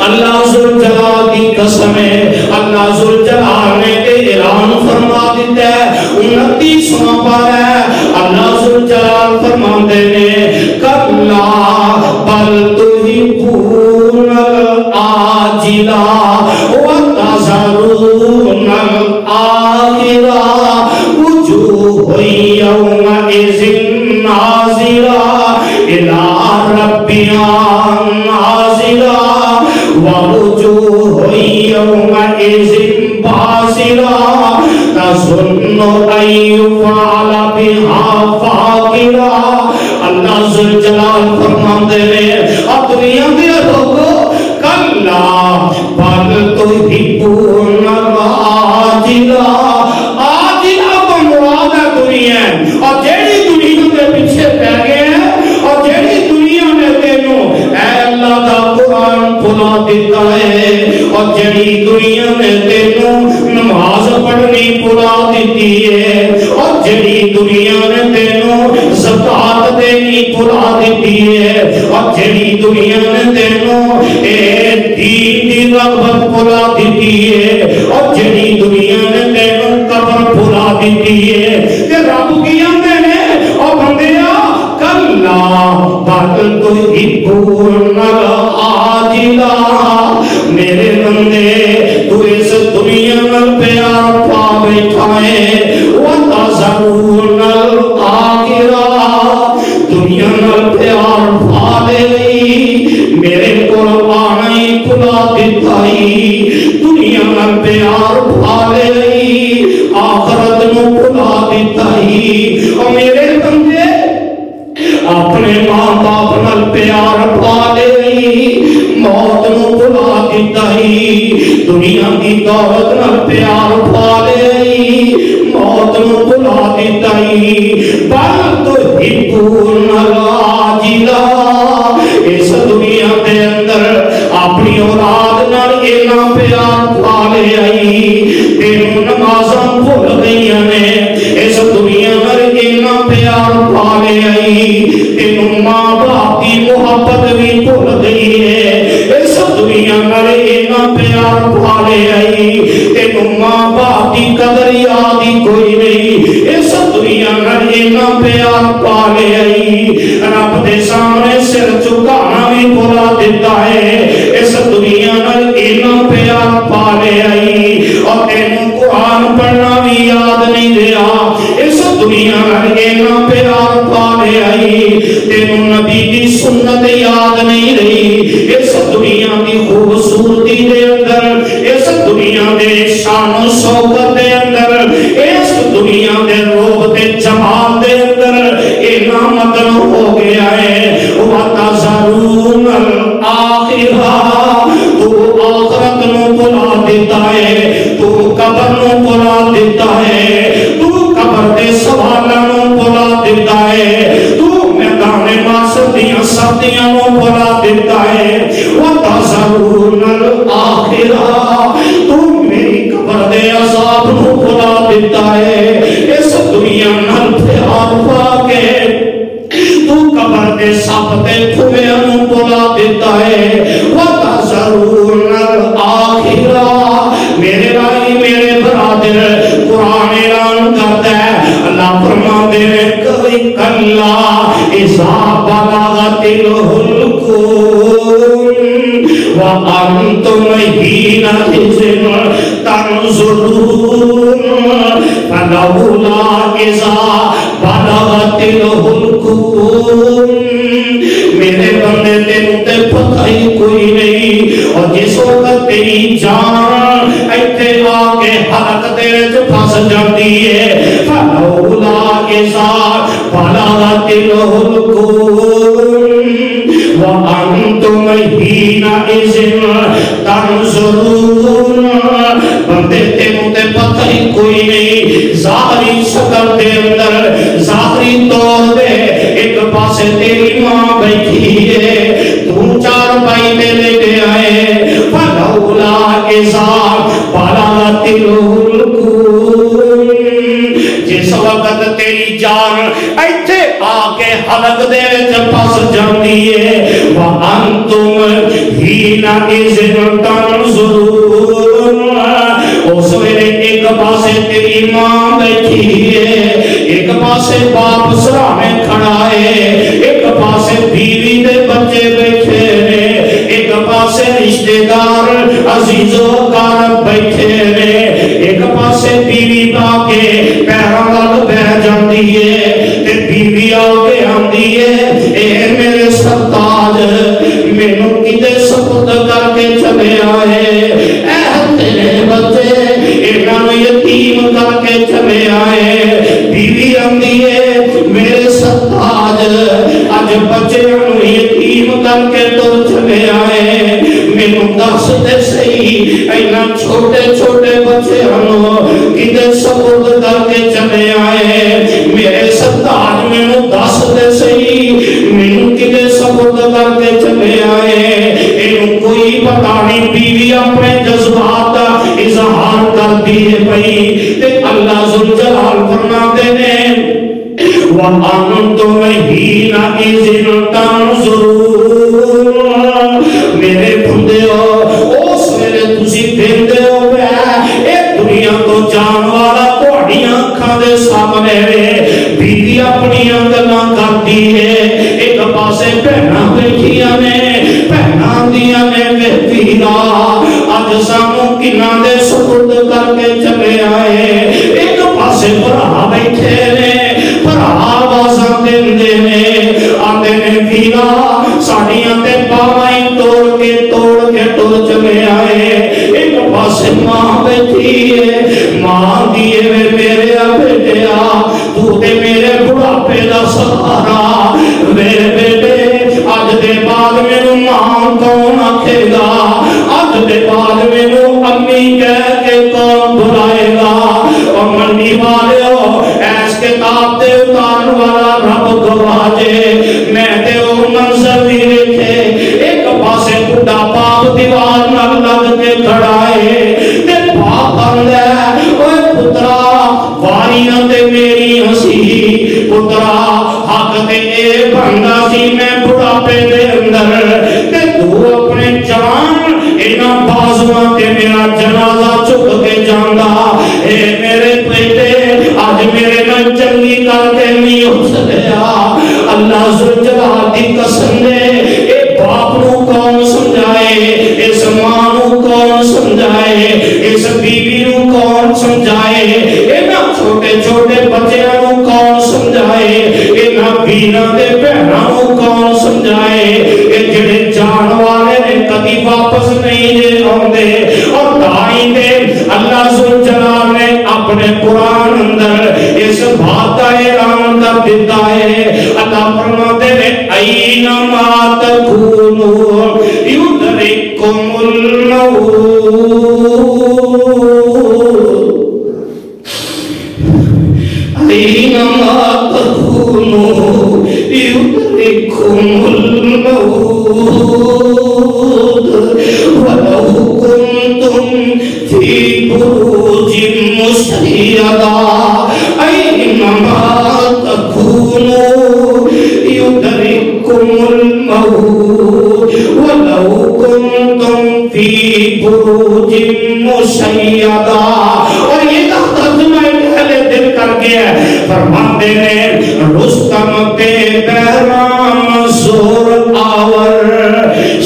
اللہ ذوالجلال کی قسم ہے، اللہ ذوالجلال نے اعلان فرما دیتا ہے 29واں پارہ ہے، اللہ ذوالجلال فرماتے ہیں کلا بل تحبون العاجلہ وتذرون الآخرہ وجوہ یومئذ ناظرہ الی ربہا ناظرہ ووجوہ یومئذ باسرہ تظن ان یفعل بہا فاقرہ۔ اللہ ذوالجلال فرماتے ہیں اور دنیا دے لوگو کلا بل تحبون العاجلہ، عاجلہ کو مراد ہے دنیا، اور جیڑی دنیا کے پیچھے پہ گئے ہیں، اور جیڑی دنیا نے تینوں اے اللہ دا قرآن بھلا دیتا ہے، اور جیڑی دنیا نے تینوں نماز پڑھنی بھلا دیتی ہے، اور جیڑی دنیا نے تینوں زکات دینی بھلا دیتی ہے، اور جیڑی دنیا نے تینوں دین دی رغبت بھلا دیتی ہے، اور جیڑی دنیا نے تینوں قبر بھلا دیتی ہے، کہ رب کی آندے نے اور بندیا کلا بل تحبون العاجلہ، میرے بندے تو اس دنیا میں اور میرے بندے اپنے ماں باپ نال پیار پا لے موت نو بلا دیتا ہی دنیا کی دولت نال پیار پا لے موت نو بلا دیتا ہی بل تو ہبون العاجلہ اس دنیا دے اندر اپنی اولاد نال اینا پیار پا لے آئی تینوں نمازاں بھول گئیاں نے اس دنیا نال اینا پیار پا لے آئی تینوں ماں باپ کی محبت بھی بھول گئی ہے اس دنیا نال اینا پیار پا لے آئی تینوں ماں باپ کی قدر یاد ہی کوئی نہیں اس دنیا نال اینا پیار پا لے آئی رب دے سامنے سر چکانا بھی بھلا دیتا ہے اس دنیا نال اینا پیار پا لے آئی اور تینوں قرآن پڑھنا بھی یاد نہیں رہا اس دنیا نال اینا پیار پا لے آئی تینوں نبی کی سنت یاد نہیں رہی اس دنیا کی خوبصورتی دے اندر اس دنیا دے شان و شوکت دے اندر اس دنیا دے روب دے جمال دے اندر اینا مگن ہو گیا ہے وَتَذَرُونَ الْآخِرَةَ تو آخرت نو بلا دیتا ہے تو قبر نو بلا دیتا ہے تو قبر دے سوالوں نو بلا دیتا ہے تو میدان معاشر دیاں سختیاں نو بلا دیتا ہے وَتَذَرُونَ الْآخِرَةَ تو میری قبر دے عذاب نو بلا دیتا ہے اس دنیا نال پیار پا کے تو قبر دے سب تے پھویاں نو بلا دیتا ہے وَتَذَرُونَ الْآخِرَةَ میرے بھائی میرے برادر قرآن اعلان کرتا ہے اللہ فرماتے ہیں کبھی کلا اذا بلغت الحلقوم وَأَنْتُمْ حِينَئِذٍ تَنظُرُونَ فَلَوْلَا إِذَا بَلَغَتِ الْحُلْقُومَ میرے بندے تینوں تے پتہ ہی کوئی نہیں اور جس وقت تیری جان ایتھے آکے حلق تیرے جو پھنس جاتی ہے فَلَوْلَا إِذَا بَلَغَتِ الْحُلْقُومَ وَأَنْتُمْ حِينَئِذٍ تَنظُرُونَ بندے تینوں تے پتہ ہی کوئی نہیں ظاہری شکل دے اندر ظاہری طور دے ایک پاسے تیری ماں بیٹھی ہے تو چار بھائی میں لے کے آئے فَلَوْلَا إِذَا بَلَغَتِ الْحُلْقُومَ جس وقت تیری جان ایتھے آکے حلق دے جب پاس جاندی ہے وَأَنْتُمْ حِينَئِذٍ تَنظُرُونَ اس ویلے ایک پاسے تیری ماں بیٹھی ہے ایک پاسے باپ سرانے کھڑا ہے ایک پاسے بیوی دے بچے بیٹھے ہیں ایک پاسے رشتہ دار عزیز و اقارب بیٹھے ہیں ایک پاسے بیوی باکے پیروں وال بہ جاندی ہے تے بیوی آگے آندی ہے اے میرے سرتاج مینوں کدے سپرد کر کے چلے آئے اے تیرے بچے انہاں یتیم کر کے چلے آئے بیوی آندی ہے میرے سرتاج اج بچے یتیم کر کے تر چلے آئے مینوں دس دے صحیح اینا چھوٹے چھوٹے بچے کدے سپرد کر کے چلے آئے میرے سرتاج مینوں دس دے صحیح مینوں کدے سپرد کر کے چلے آئے اینوں کوئی پتہ نہیں بیوی اپنے جذبات کا اظہار کرتی ہے بھائی تے اللہ ذوالجلال فرماتے ہیں وَأَنْتُمْ حِينَئِذٍ تَنظُرُونَ میرے بندے ہو اس ویلے تسی دیندے ہو ایک دنیا تو جان والا تہاڈیاں اکھاں دے سامنے بیوی اپنی گلاں کرتی ہے ایک پاسے بہناں بیٹھیاں نے بہناں دیاں نے ویلا اج سانوں کناں دے سپرد کر کے چلے آئے ایک پاسے بھرا بیٹھے نے بھرا آوازاں دیندے نے آندے نے ویلا ساڈیاں تے باواں توڑ کے ٹر چلے آئے ایک پاسے ماں بیٹھی ہے ماں دیے میرے بیٹیا تو تو تے میرے بڑھاپے دا سہارا، میرے بیٹے اج دے بعد مینوں ماں کون آکھے گا، اج دے بعد مینوں امی کہہ کے کون بلائے گا۔ اور منڈی والےو ایس کتاب تے اتارن والا رب گواہ جے، میں تے او منظر بھی ویکھے، ایک پاسے بڈھا باپ دیوار نال لگ کے کھڑا ہے تے باپ آندا ہے اوے پترا واریاں تے میری ہسی، پترا حق تے اے بندا سی میں بڑھاپے دے اندر تے تو اپنے جان انہاں بازواں تے میرا جنازہ چک کے جاندا، اے میرے بیٹے اج میرے نال چنگی کر کے نہیں ہو سکیا۔ اللہ ذوالجلال دی قسم دے اے باپ نو کون سمجھائے، اس ماں نو کون سمجھائے، اس بیوی نو کون سمجھائے، انہاں چھوٹے چھوٹے بچیاں نو کون سمجھائے، انہاں بیراں تے بہناں نو کون سمجھائے، اے جڑے جان والے نے کبھی واپس نہیں دے آندے۔ اور دائی دے اللہ ذوالجلال نے اپنے قرآن اندر اس بات کا اعلان کر دیتا ہے، اللہ فرماتے ہیں اینما تکونوا یدرککم الموت، اینما تکونوا یدرککم الموت ولو کنتم فی بروج مشیدہ، اینما تکونوا یدرککم الموت ولو کنتم فی بروج مشیدہ۔ اور یہ ترجمہ اہل دل کر کے فرماتے ہیں رستم کے بہرام زور آور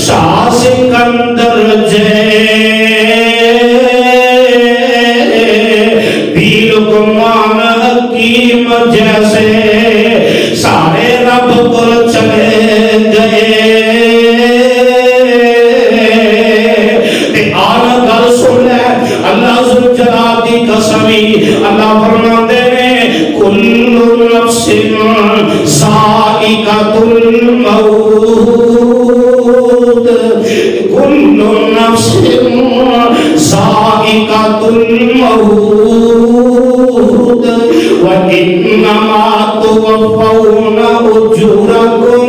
شاہ سکندر جے بھی لقمان حکیم جیسے سارے رب پر چلے گئے۔ آنا گل سن لے اللہ ذوالجلال دی قسمی، اللہ فرماتے ہیں کل نفس ذائقۃ الموت، کل نفس ذائقۃ الموت وَإِنَّمَا تُوَفَّوْنَ أُجُورَكُمْ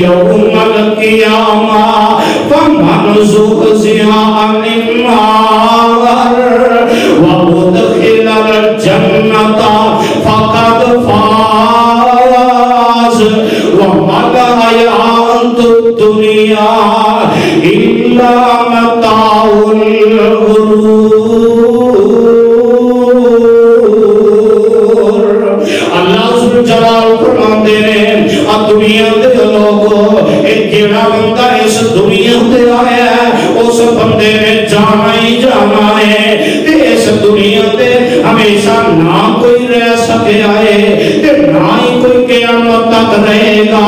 يَوْمَ الْقِيَامَةِ فَمَنْ زُحْزِحَ عَنِ النَّارِ وَأُدْخِلَ الْجَنَّةَ فَقَدْ فَازَ وَمَا الْحَيَاةُ الدُّنْيَا إِلَّا مَتَاعُ الْغُرُورِ۔ جلال فرماتے ہیں دنیا دے لوگوں جیڑا بندہ اس دنیا دے آیا ہے اس بندے نے جانا ہی جانا ہے، تے اس دنیا تے ہمیشہ نہ کوئی رہ سکیا ہے تے نہ ہی کوئی قیامت تک رہے گا۔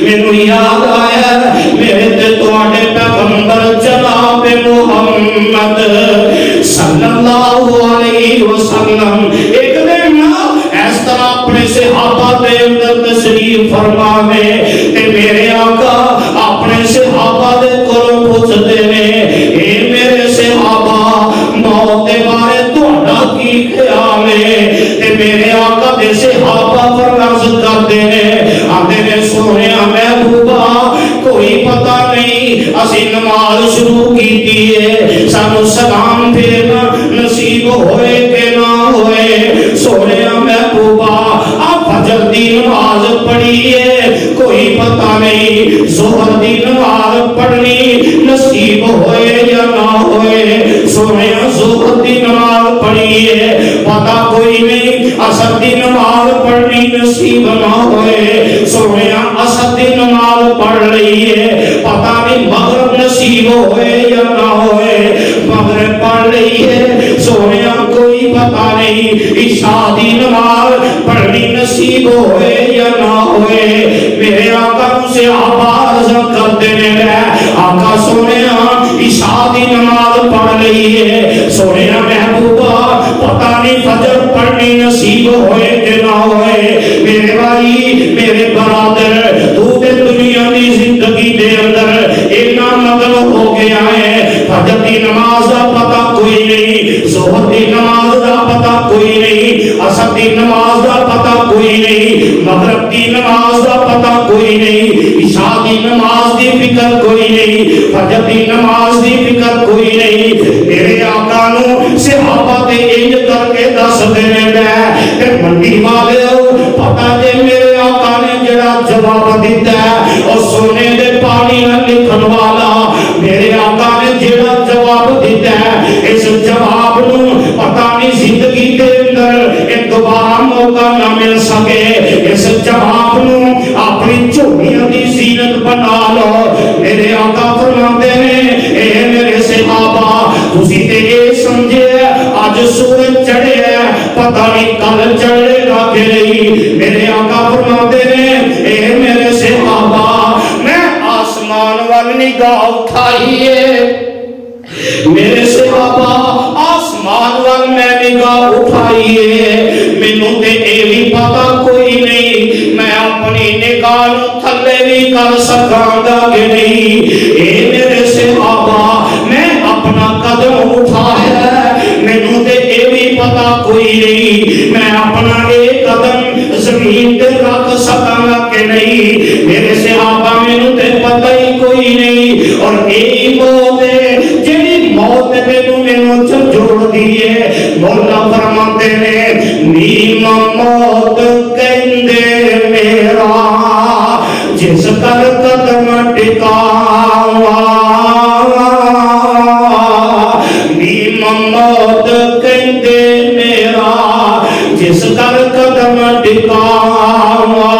مینوں یاد آیا میرے تے تواڈے پیغمبر جناب محمد صلی اللہ علیہ وسلم ایک دن اس طرح اپنے صحابہ دے اندر تشریف فرماوے تے میرے آقا اپنے صحابہ دے کولوں پوچھدے نے اے میرے صحابہ موت دے بارے تہاڈا کی خیال ہے؟ تے میرے آقا دے صحابہ پر عرض کردے نے آندے نے سونیا محبوبا کوئی پتہ نہیں اسی نماز شروع کیتی ہے سانو سلام پھیرنا نصیب ہوئے کہ نہ ہوئے، سونیا محبوبا آپ فجر دی نماز پڑھی ہے کوئی پتہ نہیں، ظہر دی نماز پڑھنی نصیب ہوئے یا نہ ہوئے، سونیا ظہر دی نماز پڑھی ہے پتہ کوئی نہیں، عصر دی نماز پڑھنی نصیب نہ ہوئے، سونیا عصر دی نماز پڑھ رہی ہے پتہ نہیں مغرب نصیب ہوئے یا نہ ہوئے، مغرب پڑھ رہی ہے سونیا کوئی پتہ نہیں، عشاء دی نماز پڑھنی نصیب نصیب ہوئے یا نہ ہوئے میرے آقا سے آواز کرتے رہے آقا سونے عشاء دی نماز پڑھ لئی ہے سونے محبوبہ پتہ نہیں فجر پڑھنی نصیب ہوئے کہ نہ ہوئے میرے بھائی میرے برادر تو دے دنیا دی زندگی دے اندر اتنا مغلوب ہو گیا ہے فجر دی نماز دا پتہ کوئی نہیں ظہر دی نماز دا پتہ کوئی نہیں عصر دی نماز دا پتہ کوئی نہیں مغرب دی نماز دا پتہ کوئی نہیں عشاء دی نماز دی فکر کوئی نہیں فجر دی نماز دی فکر کوئی نہیں میرے آقا نو صحابہ دے انج کر کے دس دینے میں منڈی والے پتہ جے میرے آقا نے جڑا جواب دیتا ہے اور سونے دے پانی نہ لکھن والا میرے آقا نے جڑا جواب دیتا ہے اس جواب نو پتہ نہیں زندگی دے اندر ایک دوبارہ موقع نہ مل سکے اس جواب نو اپنی چوڑیاں دی زینت بنا لو میرے آقا فرماتے ہیں اے میرے صحابہ تسی تے یہ سمجھے آج سورج چڑھے ہے پتہ نہیں کل چڑھے گا کہ نہیں میرے آقا فرماتے ہیں اے میرے صحابہ میں آسمان وال نگاہ اٹھائیے میرے صحابہ آسمان وال میں نگاہ اٹھائیے مینوں تے اے بھی پتہ کوئی نہیں میں اپنی نگاہ نو تھلے بھی کر سکاں گا کہ نہیں اے میرے صحابہ میں اپنا قدم اٹھایا مینوں تے اے بھی پتہ کوئی نہیں میں اپنا ایک قدم زمین تے رکھ سکاں گا کہ نہیں میرے صحابہ مینوں تے پتہ ہی کوئی نہیں اور اے موت ہے جڑی موت مینوں جوڑ دیے مولا فرماتے ہیں نیم موت کہندے میرا جس کر قدم ٹکاوا نیم موت کہندے میرا جس کر قدم ٹکاوا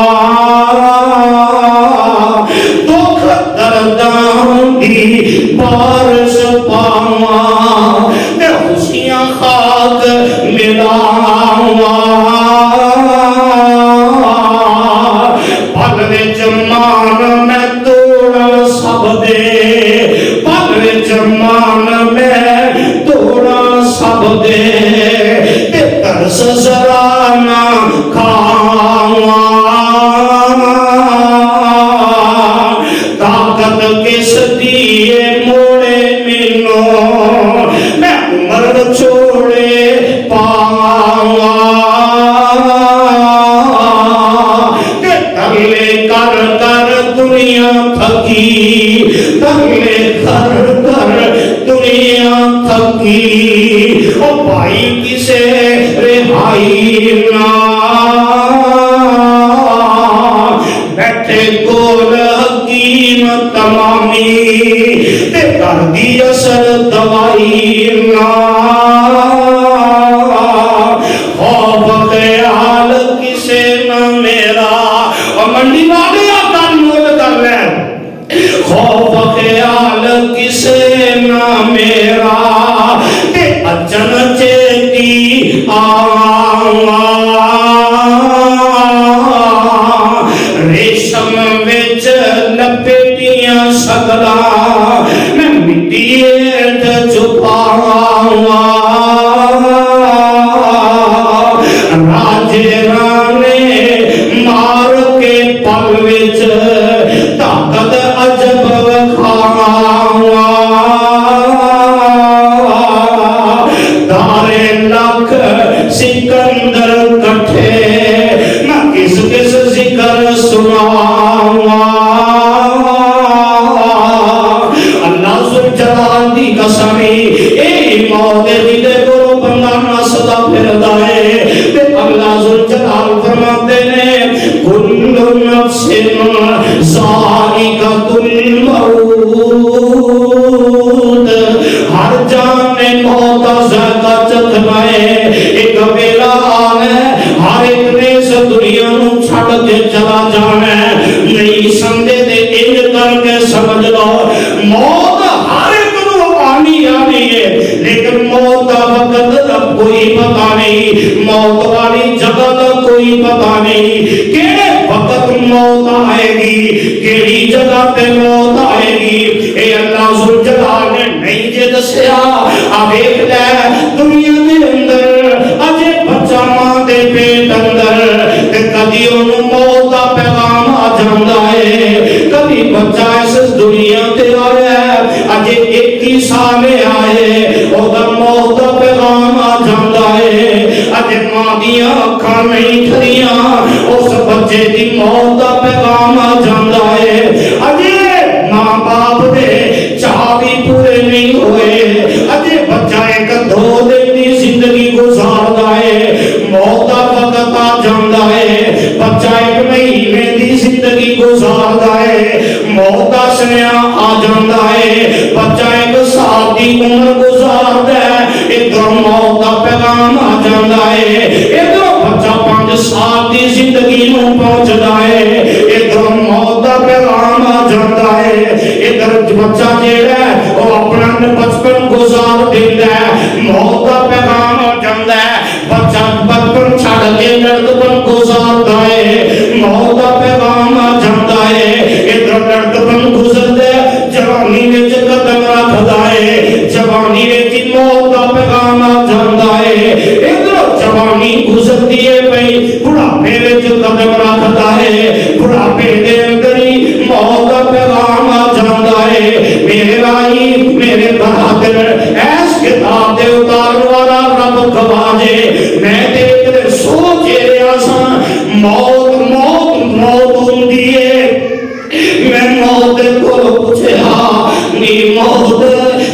دکھ درداں دی بارش پاواں تے خوشیاں خاک ملاواں پل وچ مان میں توڑ سب دے پل وچ مان میں توڑ سب دے تے ترس ذرا نہ کھاواں طاقت کس دیے موڑے مینوں میں عمر چھوڑے پاواں کہ ترلے کر کر دنیا تھکی ترلے کر کر دنیا تھکی او بھائی کسے رہائی نہ بیٹھے کول حکیم تمامی تے کر دی اثر دوائی نہ خوف خیال کسے نہ میرا اور منڈی والے آقا نول کر رہے خوف خیال کسے نہ میرا تے اچن چیتی ریشم وچ لپیٹیاں شکلاں میں مٹی ہیٹھ چھپاواں راجے رانے مار کے پل وچ طاقت عجب وکھاواں دارے لکھ سکندر کٹھے میں کس کس ذکر سناواں اللہ ذوالجلال دی قسمی اے موت دل کو بندہ نسدا پھردا ہے تے اللہ ذوالجلال فرماتے ہیں کل نفس ذائقۃ الموت ہر جان نے موت کا ذائقہ چکھنا ہے ایک ویلا آنا ہے ہر ایک نے اس دنیا نو چھڑ کے چلا جانا ہے نہیں سمجھے دے انج کر کے سمجھ لو موت ہر ایک نو آنی ہے لیکن موت کا وقت اب کوئی پتہ نہیں موت والی جگہ کا کوئی کوئی پتہ نہیں کیڑے وقت موت آئے گی کیڑی جگہ پہ موت آئے گی اے اللہ ذوالجلال نے نہیں جے دسیا اب ایک لے دنیا دے اندر اجے بچہ ماں دے پیٹ اندر تے کدی انہوں موت دا پیغام آ جاندا ہے کبھی بچہ اس دنیا تے آیا اجے 21 سال آئے او دا موت دا پیغام آ جاندا ہے اجے ماں دیاں اکھاں نہیں کھریاں اس بچے دی موت دا پیغام آ جاندا ہے اجے ماں باپ دے چاہ بھی پورے نہیں ہوئے اجے بچہ ایک 2 دن دی زندگی گزاردا ہے موت دا وقت آ جاندا ہے بچہ 1 مہینے دی زندگی گزاردا ہے موت دا سنیا آ جاندا ہے بچہ 1 سال دی عمر گزاردا ہے ادھر موت دا پیغام آ جاندا ہے ادھر بچہ 5 سال دی زندگی نو پہنچدا ہے ادھر موت دا پیغام آ جاندا ہے ادھر بچہ جیڑا ہے وہ اپنا بچپن گزار دیندا ہے موت دا پیغام آ جاندا ہے بچہ بچپن چھڑ کے لڑکپن گزاردا ہے موت دا پیغام آ جاندا ہے ادھر لڑکپن گزردا ہے جوانی وچ قدم رکھدا ہے جوانی وچ موت دا پیغام آ جاندا ہے ادھر جوانی گزرتی ہے پئی بڑھاپے وچ قدم رکھدا ہے بڑھاپے دے اندر ہی موت دا پیغام آ جاندا ہے میرے بھائی میرے بہادر ایس کتاب دے اتارن والا رب گواجے میں دیکھ دے سوچ رہا سا موت موت موت ہوندی ہے میں موت کو پوچھا نی موت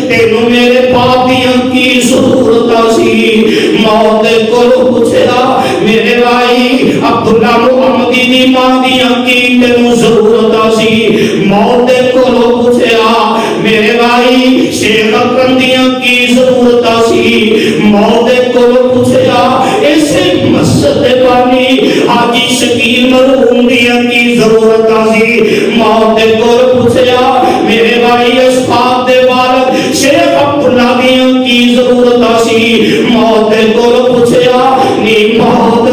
تینوں میرے پاپیاں کی ضرورت سی موت کو پوچھا میرے بھائی عبداللہ محمدی دی ماں دیاں کی تینوں ضرورت سی موت کو پوچھا میرے بھائی شیخ اکندیاں کی ضرورت سی موت کو پوچھا اسے مسجد بانی حاجی شکیل مرحوم دیاں کی ضرورت سی موت کو پوچھا میرے بھائی اسفاد دے والد شیخ عبداللہ دیاں کی ضرورت سی موت کو پوچھا نی موت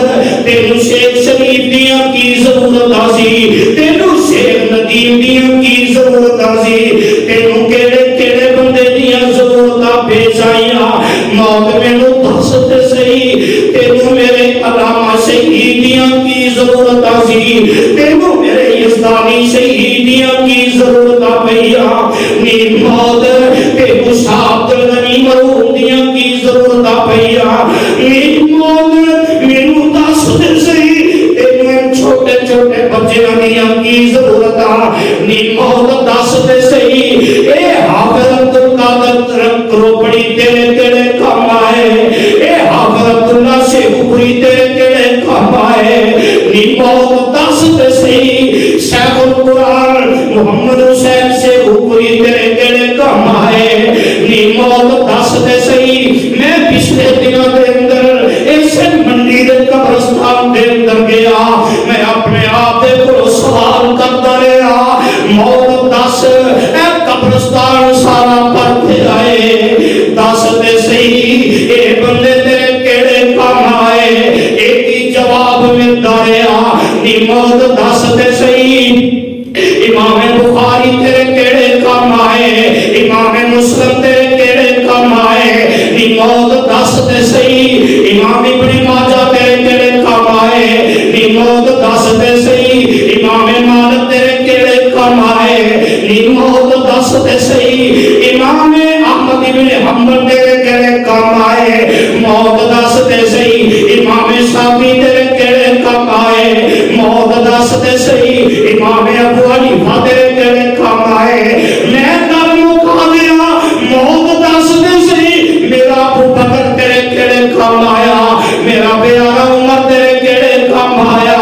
تینوں شیخ شریف دیاں کی ضرورت سی تینوں شیخ ندیم دیاں کی ضرورت سی تینوں کیڑے کیڑے بندے دیاں ضرورت پیش آئیاں موت مینوں دس تے صحیح تینوں میرے علامہ شہیدیاں کی ضرورت سی تینوں میرے یزدانی شہیدیاں کی ضرورت پیا نی موت تینوں شاہ عبدالغنی مرحوم دیاں کی ضرورت پیا نی موت مینوں دس تے صحیح تینوں چھوٹے چھوٹے بچیاں دیاں کی ضرورت نی موت دس تے صحیح اے حافظ عبدالقادر کروپڑی تیرے تیرے کام آئے اے حافظ عبداللہ شیخوپوری تیرے تیرے کام آئے نی موت دس تے صحیح شیخ القرآن محمد حسین شیخوپوری تیرے تیرے کام آئے نی موت دس تے صحیح میں پچھلے دنوں دے اندر اسے منڈی دے قبرستان دے اندر گیا میں اپنے آپ دے کو سوال کرتا رہا موت دس اے قبرستان سارا پر کے آئے دس تے صحیح اے بندے تیرے کیڑے کام آئے ایک ہی جواب ملتا رہا نی موت دس تے صحیح امام بخاری تیرے کیڑے کام آئے امام مسلم تیرے کیڑے کام آئے نی موت دس تے صحیح امام ابن ماجہ تیرے کیڑے کام آئے نی موت دس تے صحیح امام مالک تیرے کیڑے کام آئے نی موت دس تے صحیح امام احمد ابن حنبل تیرے کیڑے کام آئے موت دس تے صحیح امام شافعی تیرے کیڑے کام آئے موت دس تے صحیح امام ابو حنیفہ تیرے کیڑے کام آئے میں گل مکا دیا موت دس تے صحیح میرا ابو بکر تیرے کیڑے کام آیا میرا پیارا عمر تیرے کیڑے کام آیا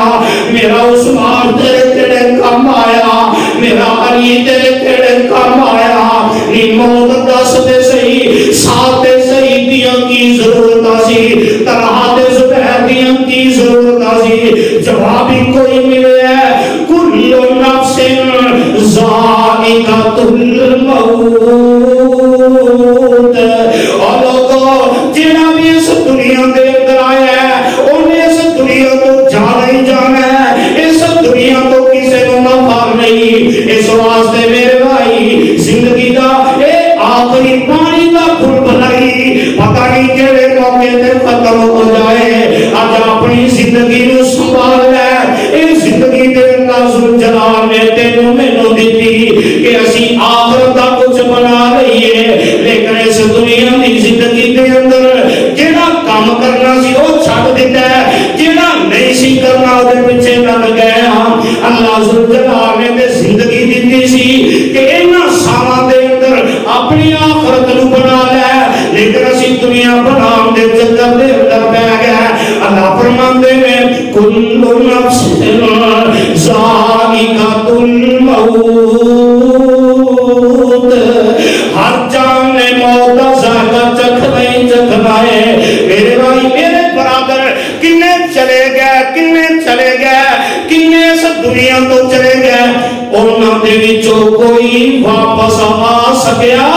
میرا عثمان تیرے کیڑے کام آیا میرا علی تیرے کیڑے کام آیا نی موت دس تے صحیح سات صحیح دیاں کی ضرورت سی طلحہ تے زبیر دیاں کی ضرورت سی جواب ہی کوئی ملے ہے کل نفس ذائقۃ الموت اور لوگوں جنہاں بھی اس دنیا دے اندر آیا ہے انہیں اس دنیا کو جان اللہ ذوالجلال نے تے زندگی دیتی سی کہ انہاں ساواں دے اندر اپنی آخرت نو بنا لے، لیکن اسی دنیا بنان دے چکر دے اندر پہ گیا۔ اللہ فرماندے نے کل نفس ذائقۃ الموت، ہر جان نے موت کا ذائقہ چکھنا ہی چکھنا ہے۔ میرے بھائی میرے برادر، کنے چلے گئے، کنے چلے گئے، کنے اس دنیا تو چلے گئے، انہاں دے وچوں کوئی واپس آ سکیا؟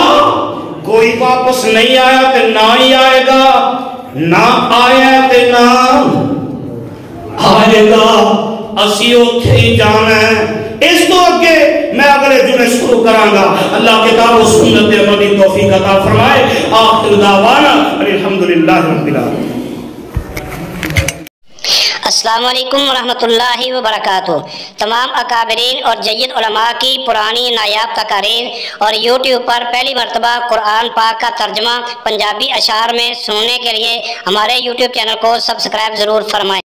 کوئی واپس نہیں آیا تے نہ ہی آئے گا، نہ آیا تے نہ آئے گا، اسی اوتھے ہی جانا ہے۔ اس تو اگے میں اگلے جمعے شروع کراں گا۔ اللہ کتاب و سنت عملی توفیق عطا فرمائے۔ آخر دعوانا الحمدللہ رب العالمین۔ السلام علیکم ورحمۃ اللہ وبرکاتہ۔ تمام اکابرین اور جید علماء کی پرانی نایاب تقاریر اور یوٹیوب پر پہلی مرتبہ قرآن پاک کا ترجمہ پنجابی اشعار میں سننے کے لیے ہمارے یوٹیوب چینل کو سبسکرائب ضرور فرمائیں۔